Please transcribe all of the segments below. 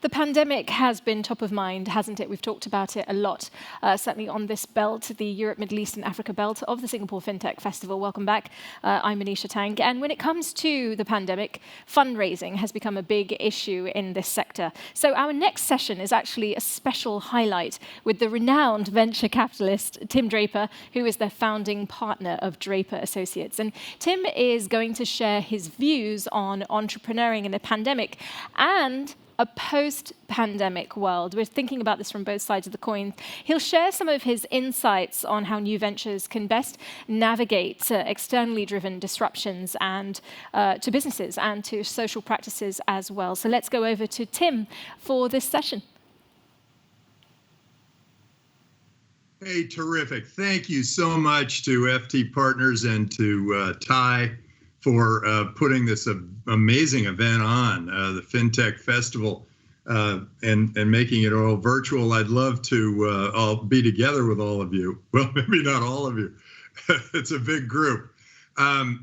The pandemic has been top of mind, hasn't it? We've talked about it a lot, certainly on this belt, the Europe, Middle East and Africa belt of the Singapore FinTech Festival. Welcome back. I'm Manisha Tang. And when it comes to the pandemic, fundraising has become a big issue in this sector. So our next session is actually a special highlight with the renowned venture capitalist, Tim Draper, who is the founding partner of Draper Associates. And Tim is going to share his views on entrepreneuring in the pandemic and a post-pandemic world. We're thinking about this from both sides of the coin. He'll share some of his insights on how new ventures can best navigate externally driven disruptions and to businesses and to social practices as well. So let's go over to Tim for this session. Hey, terrific. Thank you so much to FT Partners and to TiE for putting this amazing event on, the FinTech Festival, and making it all virtual. I'd love to all be together with all of you. Well, maybe not all of you. It's a big group. What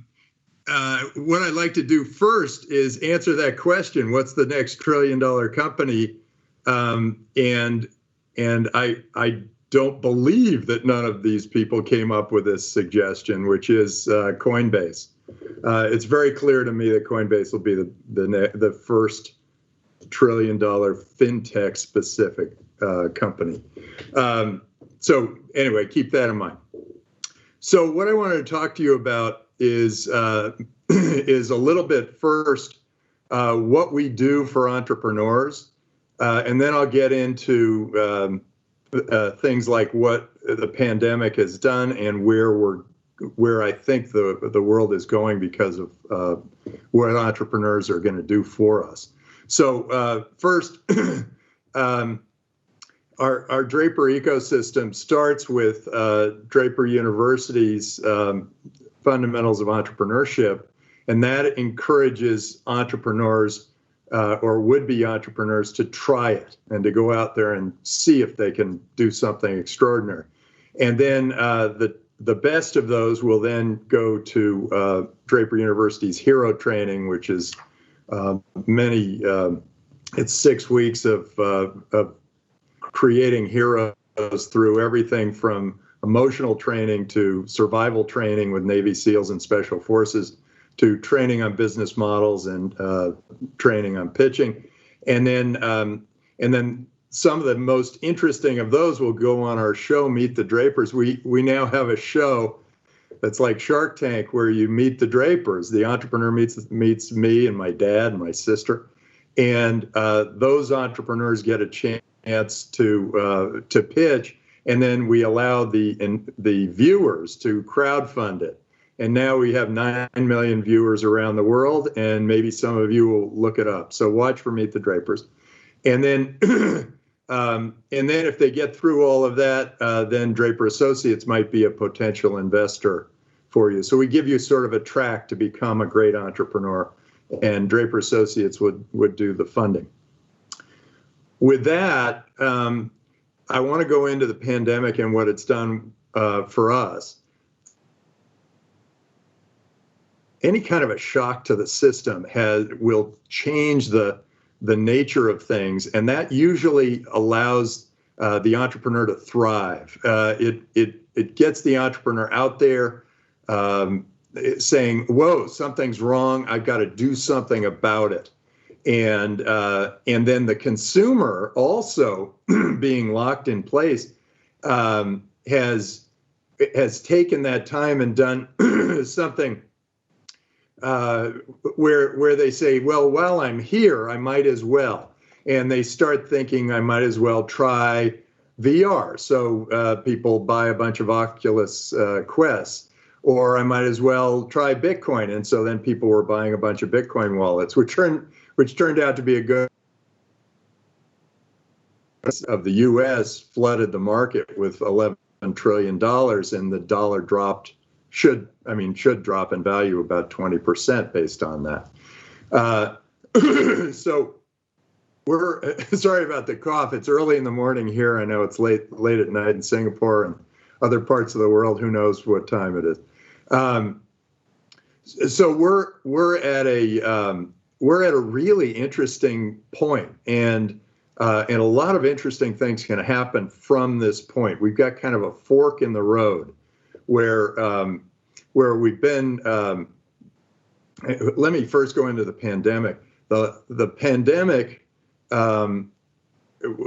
I'd like to do first is answer that question: what's the next trillion-dollar company? And I don't believe that none of these people came up with this suggestion, which is Coinbase. It's very clear to me that Coinbase will be the first trillion-dollar fintech specific company. So anyway, keep that in mind. So what I wanted to talk to you about is a little bit first what we do for entrepreneurs, and then I'll get into things like what the pandemic has done and where I think the world is going because of what entrepreneurs are going to do for us. So first, our Draper ecosystem starts with Draper University's Fundamentals of Entrepreneurship, and that encourages entrepreneurs or would-be entrepreneurs to try it and to go out there and see if they can do something extraordinary. And then the best of those will then go to Draper University's Hero Training, which is it's 6 weeks of creating heroes through everything from emotional training to survival training with Navy SEALs and Special Forces, to training on business models and training on pitching. And then some of the most interesting of those will go on our show, Meet the Drapers. We now have a show that's like Shark Tank, where you meet the Drapers. The entrepreneur meets me and my dad and my sister. And those entrepreneurs get a chance to pitch. And then we allow the viewers to crowdfund it. And now we have 9 million viewers around the world, and maybe some of you will look it up. So watch for Meet the Drapers. And then if they get through all of that, then Draper Associates might be a potential investor for you. So we give you sort of a track to become a great entrepreneur, and Draper Associates would do the funding. With that, I want to go into the pandemic and what it's done for us. Any kind of a shock to the system will change the nature of things, and that usually allows the entrepreneur to thrive. It gets the entrepreneur out there saying, "Whoa, something's wrong. I've got to do something about it." And then the consumer, also being locked in place, has taken that time and done something. Where they say, well, while I'm here, I might as well. And they start thinking I might as well try VR. So people buy a bunch of Oculus Quests, or I might as well try Bitcoin. And so then people were buying a bunch of Bitcoin wallets, which turned out to be a good of the US flooded the market with $11 trillion, and the dollar should drop in value about 20% based on that. So we're sorry about the cough. It's early in the morning here. I know it's late at night in Singapore and other parts of the world. Who knows what time it is? So we're at a really interesting point, and And a lot of interesting things can happen from this point. We've got kind of a fork in the road where we've been. Let me first go into the pandemic. The pandemic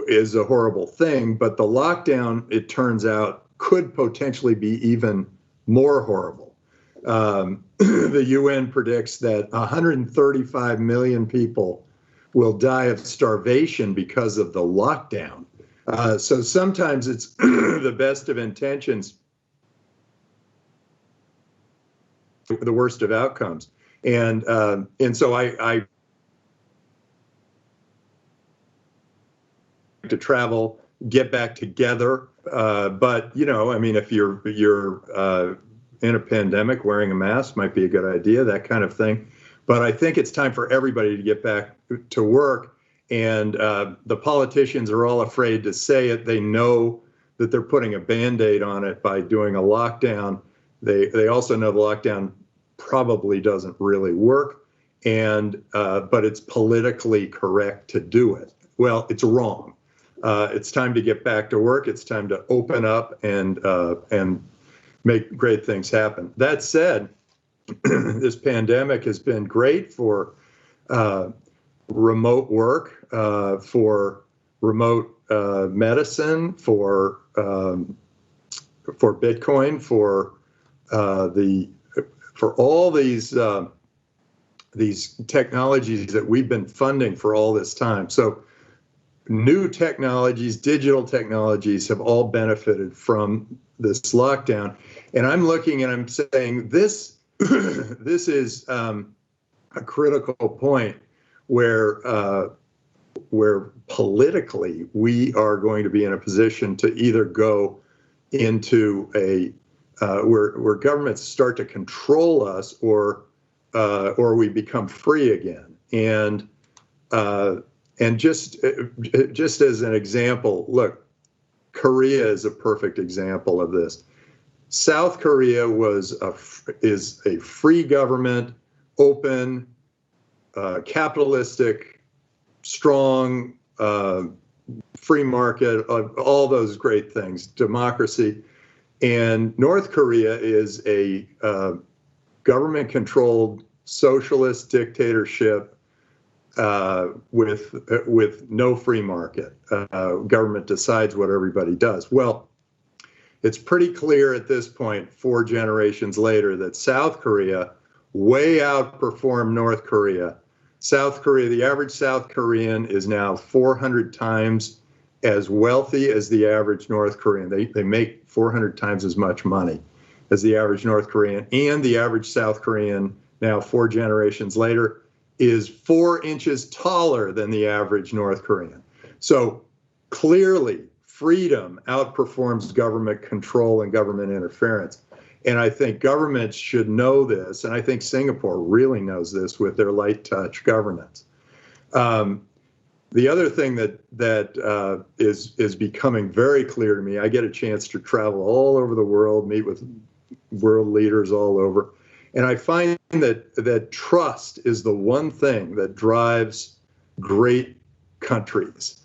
is a horrible thing, but the lockdown, it turns out, could potentially be even more horrible. The UN predicts that 135 million people will die of starvation because of the lockdown. So sometimes it's the best of intentions, the worst of outcomes. And so I to travel, get back together. But, you know, I mean, if you're in a pandemic, wearing a mask might be a good idea, that kind of thing. But I think it's time for everybody to get back to work. And the politicians are all afraid to say it. They know that they're putting a Band-Aid on it by doing a lockdown. They also know the lockdown probably doesn't really work. And but it's politically correct to do it. Well, it's wrong. It's time to get back to work. It's time to open up and make great things happen. That said, this pandemic has been great for remote work, for remote medicine, for Bitcoin, for all these technologies that we've been funding for all this time. So new technologies, digital technologies have all benefited from this lockdown. And I'm looking and I'm saying this is a critical point where politically we are going to be in a position to either go into a where governments start to control us, or we become free again. And just as an example, look, Korea is a perfect example of this. South Korea is a free government, open, capitalistic, strong, free market, all those great things, democracy. And North Korea is a government-controlled socialist dictatorship with no free market. Government decides what everybody does. Well, it's pretty clear at this point, 4 generations later, that South Korea way outperformed North Korea. South Korea, the average South Korean is now 400 times as wealthy as the average North Korean. They make 400 times as much money as the average North Korean, and the average South Korean, now 4 generations later, is 4 inches taller than the average North Korean. So clearly, freedom outperforms government control and government interference. And I think governments should know this, and I think Singapore really knows this with their light touch governance. The other thing that is becoming very clear to me, I get a chance to travel all over the world, meet with world leaders all over, and I find that trust is the one thing that drives great countries.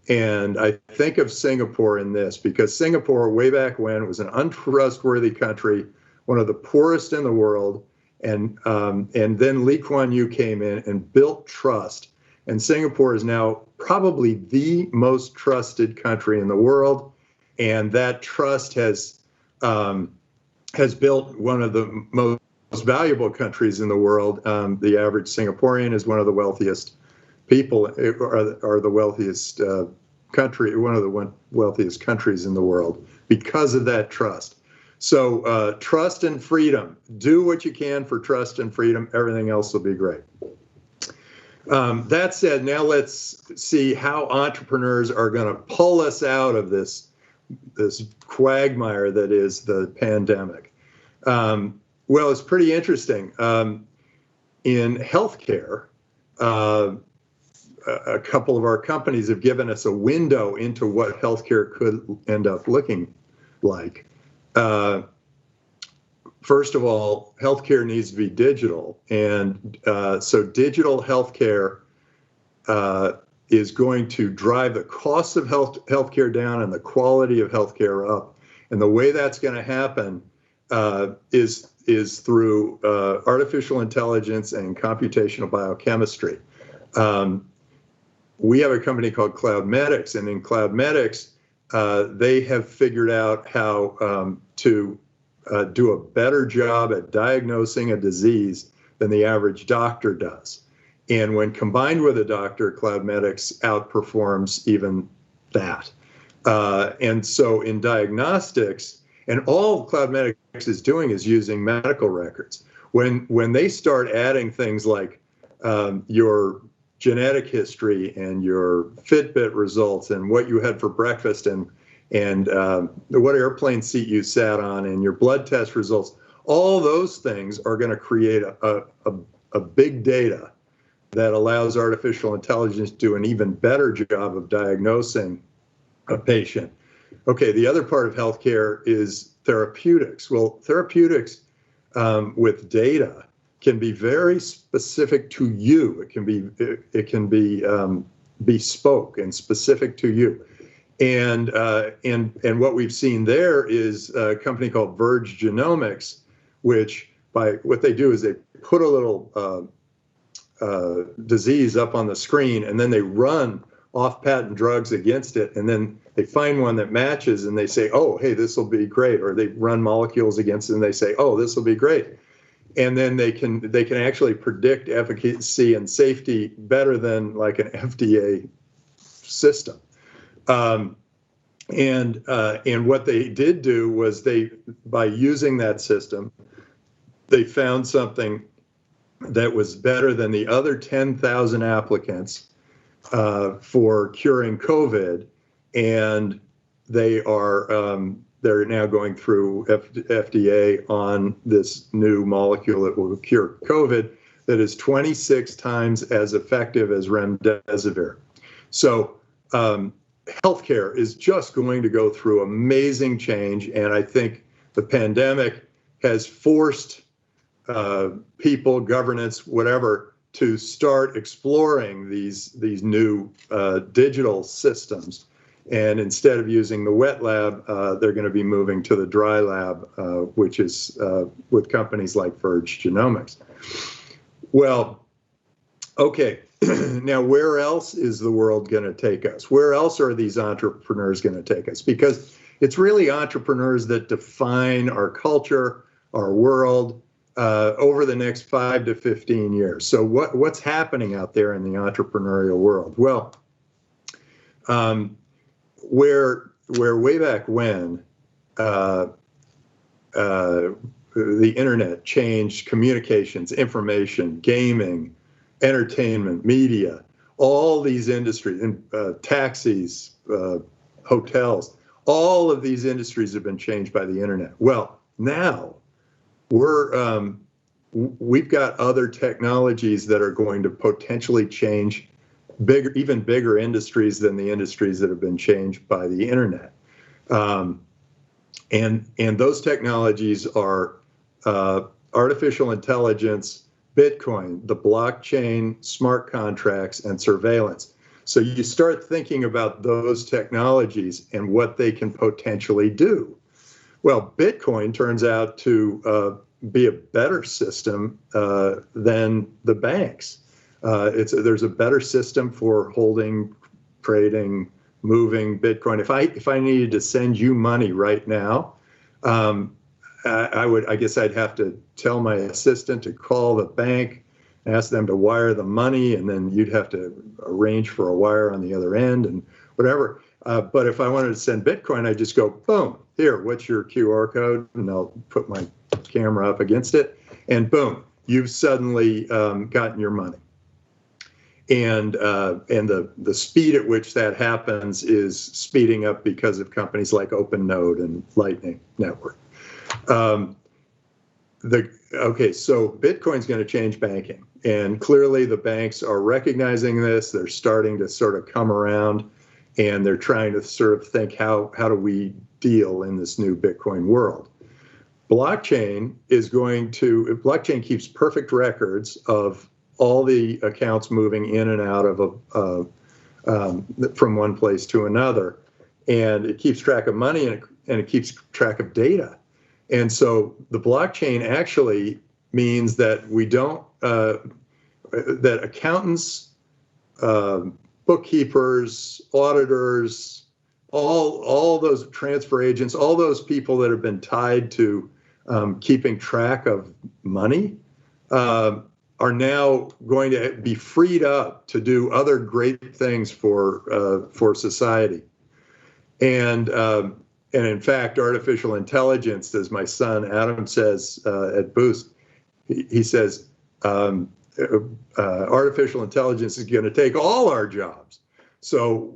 And I think of Singapore in this, because Singapore, way back when, was an untrustworthy country, one of the poorest in the world, and then Lee Kuan Yew came in and built trust. And Singapore is now probably the most trusted country in the world, and that trust has built one of the most valuable countries in the world. The average Singaporean is one of the wealthiest people, are the wealthiest country, one of the wealthiest countries in the world, because of that trust. So trust and freedom. Do what you can for trust and freedom. Everything else will be great. That said, now let's see how entrepreneurs are going to pull us out of this quagmire that is the pandemic. Well, it's pretty interesting. In healthcare, a couple of our companies have given us a window into what healthcare could end up looking like. First of all, healthcare needs to be digital, and so digital healthcare is going to drive the cost of healthcare down and the quality of healthcare up. And the way that's going to happen is through artificial intelligence and computational biochemistry. We have a company called Cloudmedix, and in Cloudmedix, they have figured out how to do a better job at diagnosing a disease than the average doctor does. And when combined with a doctor, Cloudmedix outperforms even that. And so in diagnostics, and all Cloudmedix is doing is using medical records. When they start adding things like your genetic history and your Fitbit results and what you had for breakfast and what airplane seat you sat on and your blood test results, all those things are going to create a big data that allows artificial intelligence to do an even better job of diagnosing a patient. Okay, the other part of healthcare is therapeutics. Well, therapeutics with data can be very specific to you. It can be bespoke and specific to you. And what we've seen there is a company called Verge Genomics, which what they do is they put a little disease up on the screen, and then they run off-patent drugs against it, and then they find one that matches, and they say, oh, hey, this will be great. Or they run molecules against it, and they say, oh, this will be great. And then they can actually predict efficacy and safety better than like an FDA system. And what they did do was by using that system, they found something that was better than the other 10,000 applicants for curing COVID, and they're now going through FDA on this new molecule that will cure COVID that is 26 times as effective as remdesivir. So healthcare is just going to go through amazing change, and I think the pandemic has forced people, governance, whatever, to start exploring these new digital systems. And instead of using the wet lab, they're going to be moving to the dry lab, which is with companies like Verge Genomics. Well, okay, now where else is the world going to take us? Where else are these entrepreneurs going to take us? Because it's really entrepreneurs that define our culture, our world, over the next 5 to 15 years. So what's happening out there in the entrepreneurial world? Well, where way back when the internet changed communications, information, gaming, entertainment, media, all these industries, taxis, hotels, all of these industries have been changed by the internet. Well, now we've got other technologies that are going to potentially change even bigger industries than the industries that have been changed by the internet. And those technologies are artificial intelligence, Bitcoin, the blockchain, smart contracts, and surveillance. So you start thinking about those technologies and what they can potentially do. Well, Bitcoin turns out to be a better system than the banks. There's a better system for holding, trading, moving Bitcoin. If I needed to send you money right now, I guess I'd have to tell my assistant to call the bank, ask them to wire the money, and then you'd have to arrange for a wire on the other end and whatever. But if I wanted to send Bitcoin, I'd just go, boom, here, what's your QR code? And I'll put my camera up against it, and boom, you've suddenly gotten your money. And the speed at which that happens is speeding up because of companies like OpenNode and Lightning Network. So Bitcoin's going to change banking, and clearly the banks are recognizing this. They're starting to sort of come around, and they're trying to sort of think, how do we deal in this new Bitcoin world? Blockchain keeps perfect records of all the accounts moving in and out of from one place to another. And it keeps track of money, and it keeps track of data. And so the blockchain actually means that we don't, that accountants, bookkeepers, auditors, all those transfer agents, all those people that have been tied to keeping track of money are now going to be freed up to do other great things for society. And in fact, artificial intelligence, as my son Adam says at Boost, he says, artificial intelligence is going to take all our jobs. So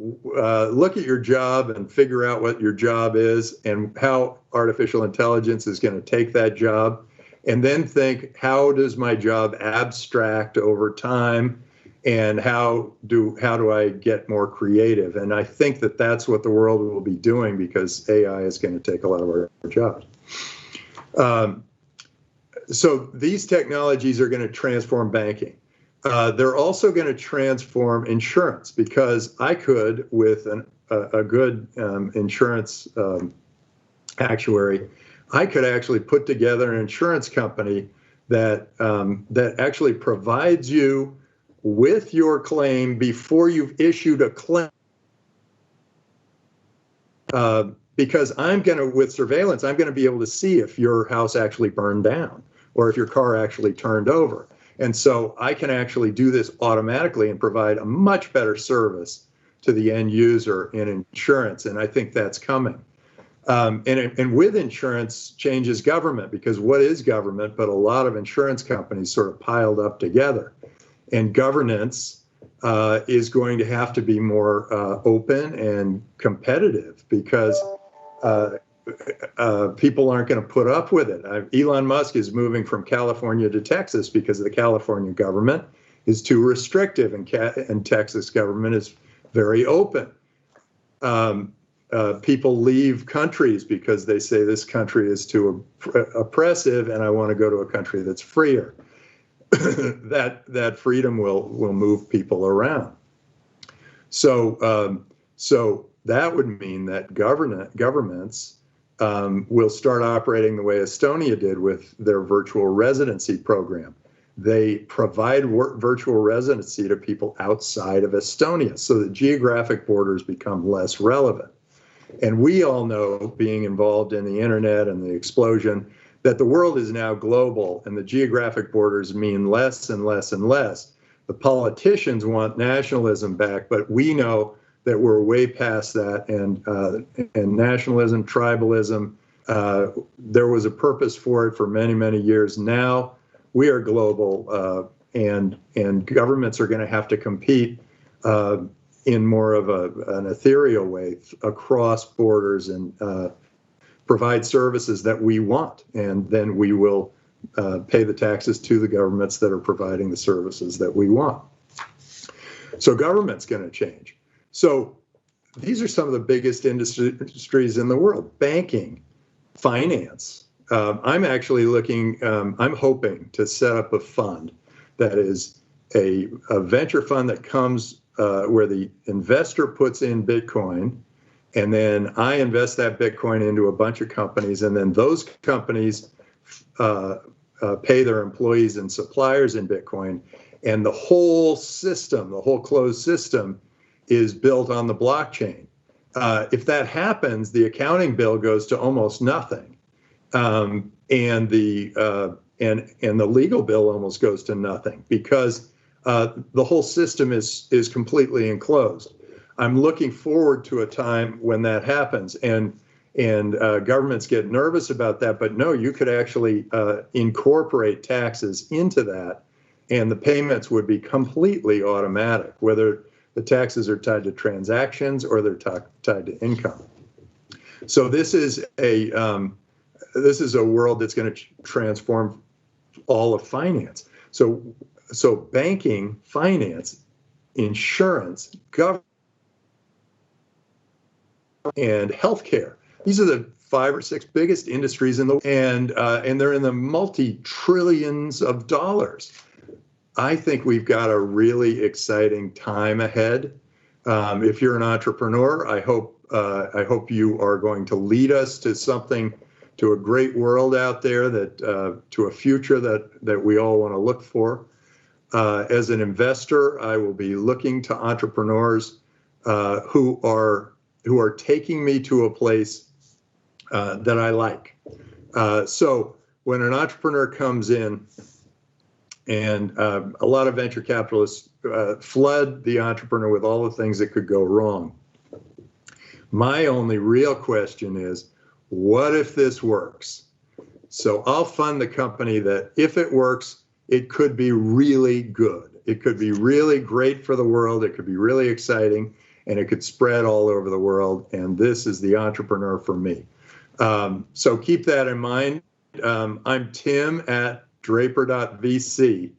look at your job and figure out what your job is and how artificial intelligence is going to take that job. And then think, how does my job abstract over time? And how do I get more creative? And I think that that's what the world will be doing, because AI is going to take a lot of our jobs. So these technologies are going to transform banking. They're also going to transform insurance, because I could, with a good insurance actuary, I could actually put together an insurance company that actually provides you with your claim before you've issued a claim. Because with surveillance, I'm going to be able to see if your house actually burned down or if your car actually turned over. And so I can actually do this automatically and provide a much better service to the end user in insurance. And I think that's coming. And with insurance changes government, because what is government but a lot of insurance companies sort of piled up together? And governance is going to have to be more open and competitive, because people aren't going to put up with it. Elon Musk is moving from California to Texas because the California government is too restrictive, and Texas government is very open. People leave countries because they say this country is too oppressive, and I want to go to a country that's freer. That freedom will move people around. So that would mean that governments will start operating the way Estonia did with their virtual residency program. They provide virtual residency to people outside of Estonia, so that geographic borders become less relevant. And we all know, being involved in the internet and the explosion, that the world is now global, and the geographic borders mean less and less and less. The politicians want nationalism back, but we know that we're way past that, and nationalism, tribalism, there was a purpose for it for many, many years. Now we are global, and governments are going to have to compete in more of an ethereal way across borders, and provide services that we want, and then we will pay the taxes to the governments that are providing the services that we want. So government's going to change. So these are some of the biggest industries in the world: banking, finance. I'm actually I'm hoping to set up a fund that is a venture fund that comes where the investor puts in Bitcoin, and then I invest that Bitcoin into a bunch of companies, and then those companies pay their employees and suppliers in Bitcoin. And the whole system, the whole closed system, is built on the blockchain. If that happens, the accounting bill goes to almost nothing, and the legal bill almost goes to nothing, because the whole system is completely enclosed. I'm looking forward to a time when that happens, and governments get nervous about that. But no, you could actually incorporate taxes into that, and the payments would be completely automatic, whether the taxes are tied to transactions or they're tied to income. So this is a world that's going to transform all of finance. So banking, finance, insurance, government, and healthcare. These are the 5 or 6 biggest industries in the world, and they're in the multi-trillions of dollars. I think we've got a really exciting time ahead. If you're an entrepreneur, I hope you are going to lead us to a great world out there, to a future that we all want to look for. As an investor, I will be looking to entrepreneurs who are taking me to a place that I like. So when an entrepreneur comes in, and a lot of venture capitalists flood the entrepreneur with all the things that could go wrong. My only real question is, what if this works? So I'll fund the company that if it works, it could be really good. It could be really great for the world. It could be really exciting, and it could spread all over the world. And this is the entrepreneur for me. So keep that in mind. I'm Tim at Draper.vc.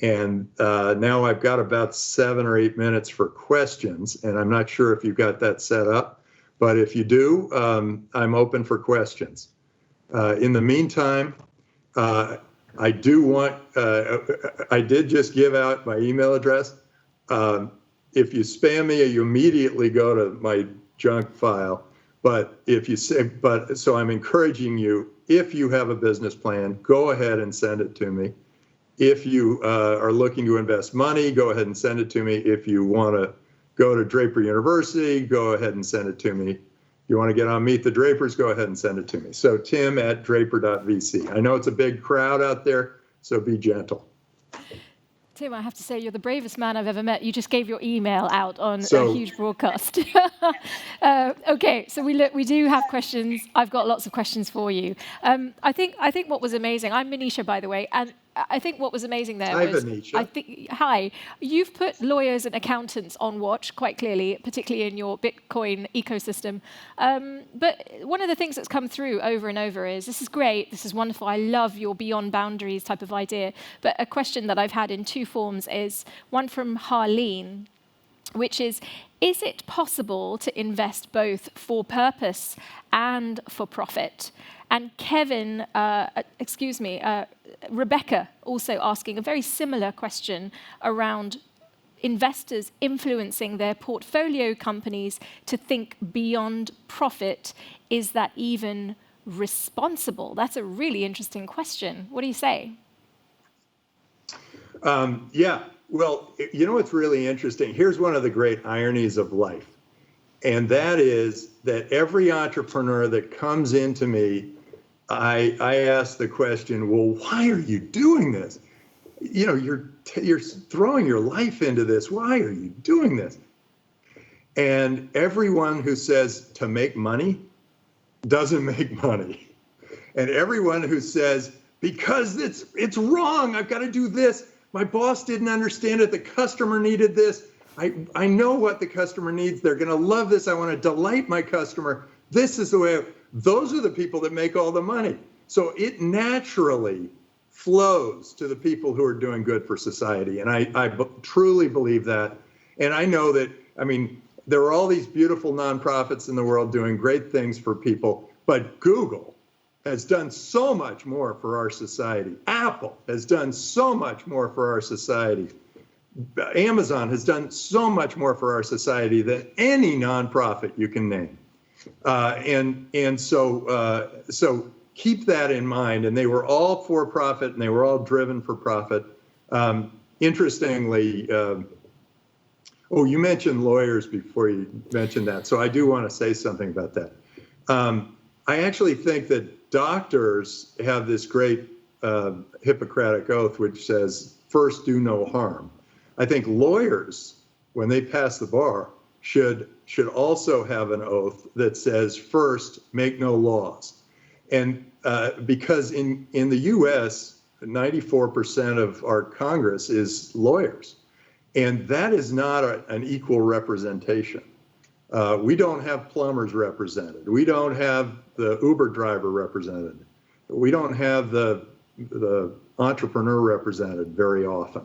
And now I've got about 7 or 8 minutes for questions, and I'm not sure if you've got that set up, but if you do, I'm open for questions. In the meantime, I did just give out my email address. If you spam me, you immediately go to my junk file. So I'm encouraging you, if you have a business plan, go ahead and send it to me. If you are looking to invest money, go ahead and send it to me. If you want to go to Draper University, go ahead and send it to me. If you want to get on Meet the Drapers, go ahead and send it to me. So Tim at Draper.vc. I know it's a big crowd out there, so be gentle. Tim, I have to say, you're the bravest man I've ever met. You just gave your email out on a huge broadcast. Okay, so we do have questions. I've got lots of questions for you. I think what was amazing, I'm Manisha, by the way, and I think what was amazing there was, Manisha. Hi, you've put lawyers and accountants on watch quite clearly, particularly in your Bitcoin ecosystem. But one of the things that's come through over and over is, this is great, this is wonderful, I love your beyond boundaries type of idea. But a question that I've had in 2 forms is, one from Harleen, which is it possible to invest both for purpose and for profit? And Kevin, Rebecca also asking a very similar question around investors influencing their portfolio companies to think beyond profit. Is that even responsible? That's a really interesting question. What do you say? Yeah, well, you know what's really interesting? Here's one of the great ironies of life. And that is that every entrepreneur that comes into me, I ask the question, well, why are you doing this? You know, you're throwing your life into this. Why are you doing this? And everyone who says to make money doesn't make money. And everyone who says, because it's wrong, I've got to do this. My boss didn't understand it. The customer needed this. I know what the customer needs. They're going to love this. I want to delight my customer. This is the way. Those are the people that make all the money. So it naturally flows to the people who are doing good for society. And I truly believe that. And I know that, I mean, there are all these beautiful nonprofits in the world doing great things for people, but Google has done so much more for our society. Apple has done so much more for our society. Amazon has done so much more for our society than any nonprofit you can name. So keep that in mind. And they were all for profit, and they were all driven for profit. Interestingly, you mentioned lawyers before you mentioned that. So I do want to say something about that. I actually think that doctors have this great Hippocratic oath, which says, first, do no harm. I think lawyers, when they pass the bar, should also have an oath that says, first, make no laws. And because in the US, 94% of our Congress is lawyers. And that is not an equal representation. We don't have plumbers represented. We don't have the Uber driver represented. We don't have the entrepreneur represented very often.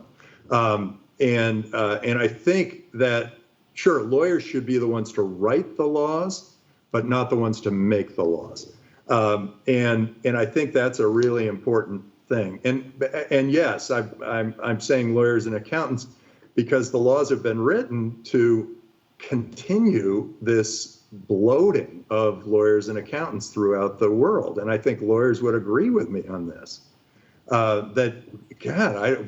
And I think that, sure, lawyers should be the ones to write the laws, but not the ones to make the laws. And I think that's a really important thing. And yes, I'm saying lawyers and accountants because the laws have been written to continue this bloating of lawyers and accountants throughout the world. And I think lawyers would agree with me on this. That God,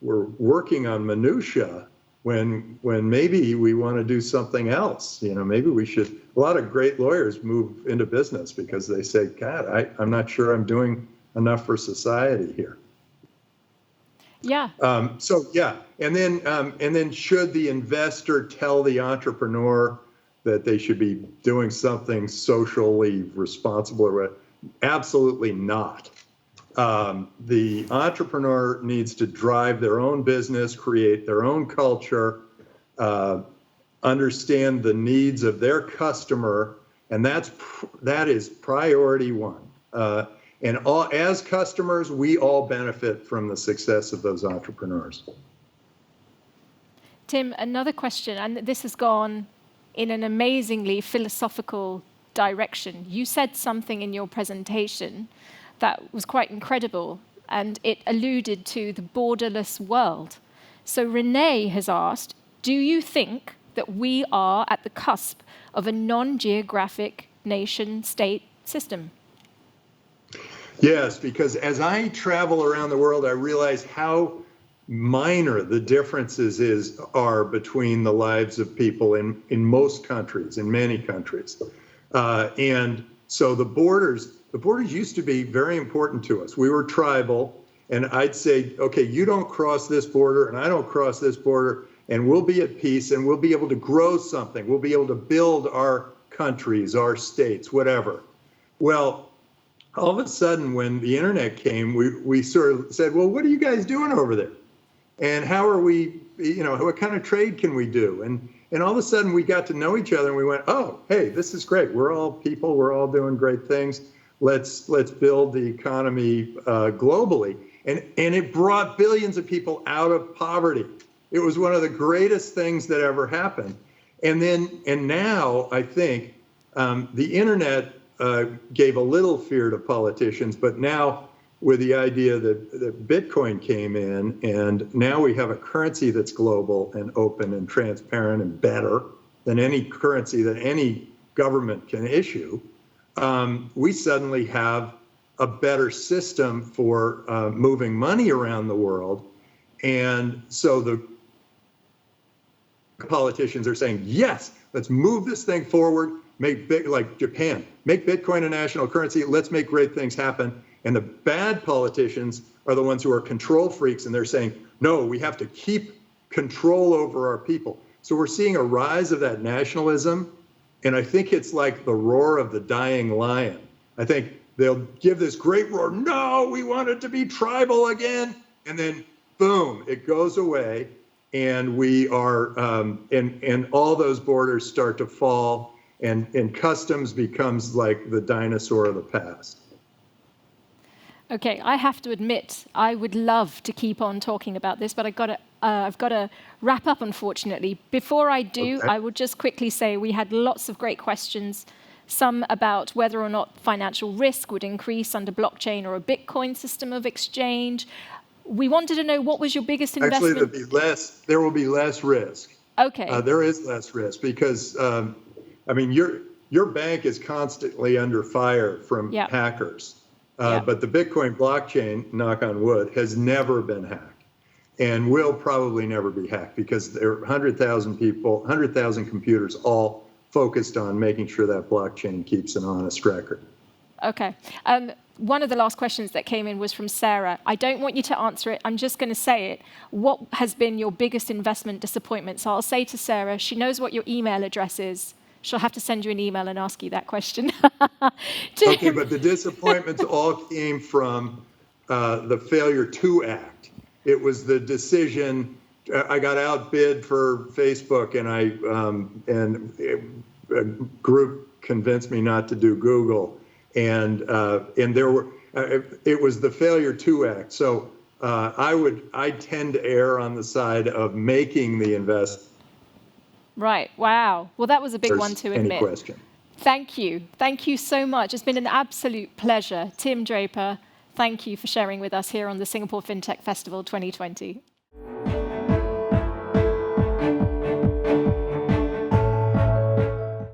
we're working on minutia when maybe we want to do something else. Maybe we should. A lot of great lawyers move into business because they say, God, I'm not sure I'm doing enough for society here. Yeah. And then should the investor tell the entrepreneur that they should be doing something socially responsible or what? Absolutely not. The entrepreneur needs to drive their own business, create their own culture, understand the needs of their customer, and that is priority one. And as customers, we all benefit from the success of those entrepreneurs. Tim, another question, and this has gone in an amazingly philosophical direction. You said something in your presentation that was quite incredible, and it alluded to the borderless world. So Renee has asked, do you think that we are at the cusp of a non-geographic nation-state system? Yes, because as I travel around the world, I realize how minor the differences are between the lives of people in most countries, in many countries. And so the borders used to be very important to us. We were tribal, and I'd say, okay, you don't cross this border and I don't cross this border, and we'll be at peace and we'll be able to grow something. We'll be able to build our countries, our states, whatever. Well, all of a sudden when the internet came, we sort of said, well, what are you guys doing over there? And how are we, what kind of trade can we do? And all of a sudden we got to know each other and we went, oh, hey, this is great. We're all people, we're all doing great things. Let's build the economy globally. And it brought billions of people out of poverty. It was one of the greatest things that ever happened. And now I think the internet gave a little fear to politicians, but now with the idea that Bitcoin came in, and now we have a currency that's global and open and transparent and better than any currency that any government can issue, we suddenly have a better system for moving money around the world. And so the politicians are saying, yes, let's move this thing forward, like Japan, make Bitcoin a national currency, let's make great things happen. And the bad politicians are the ones who are control freaks, and they're saying, no, we have to keep control over our people. So we're seeing a rise of that nationalism, and I think it's like the roar of the dying lion. I think they'll give this great roar, no, we want it to be tribal again, and then boom, it goes away, and we are, and all those borders start to fall, and customs becomes like the dinosaur of the past. Okay, I have to admit, I would love to keep on talking about this, but I've got to wrap up, unfortunately. Before I do, okay. I will just quickly say we had lots of great questions, some about whether or not financial risk would increase under blockchain or a Bitcoin system of exchange. We wanted to know, what was your biggest investment? Actually, there will be less risk. Okay. There is less risk because, your bank is constantly under fire from hackers. But the Bitcoin blockchain, knock on wood, has never been hacked and will probably never be hacked because there are 100,000 people, 100,000 computers all focused on making sure that blockchain keeps an honest record. Okay. One of the last questions that came in was from Sarah. I don't want you to answer it. I'm just going to say it. What has been your biggest investment disappointment? So I'll say to Sarah, she knows what your email address is. She'll have to send you an email and ask you that question. Okay, but the disappointments all came from the failure to act. It was the decision. I got outbid for Facebook, and a group convinced me not to do Google, and it was the failure to act. So I tend to err on the side of making the investment. Right. Wow. Well, that was a big one to admit. Any question? Thank you. Thank you so much. It's been an absolute pleasure. Tim Draper, thank you for sharing with us here on the Singapore FinTech Festival 2020.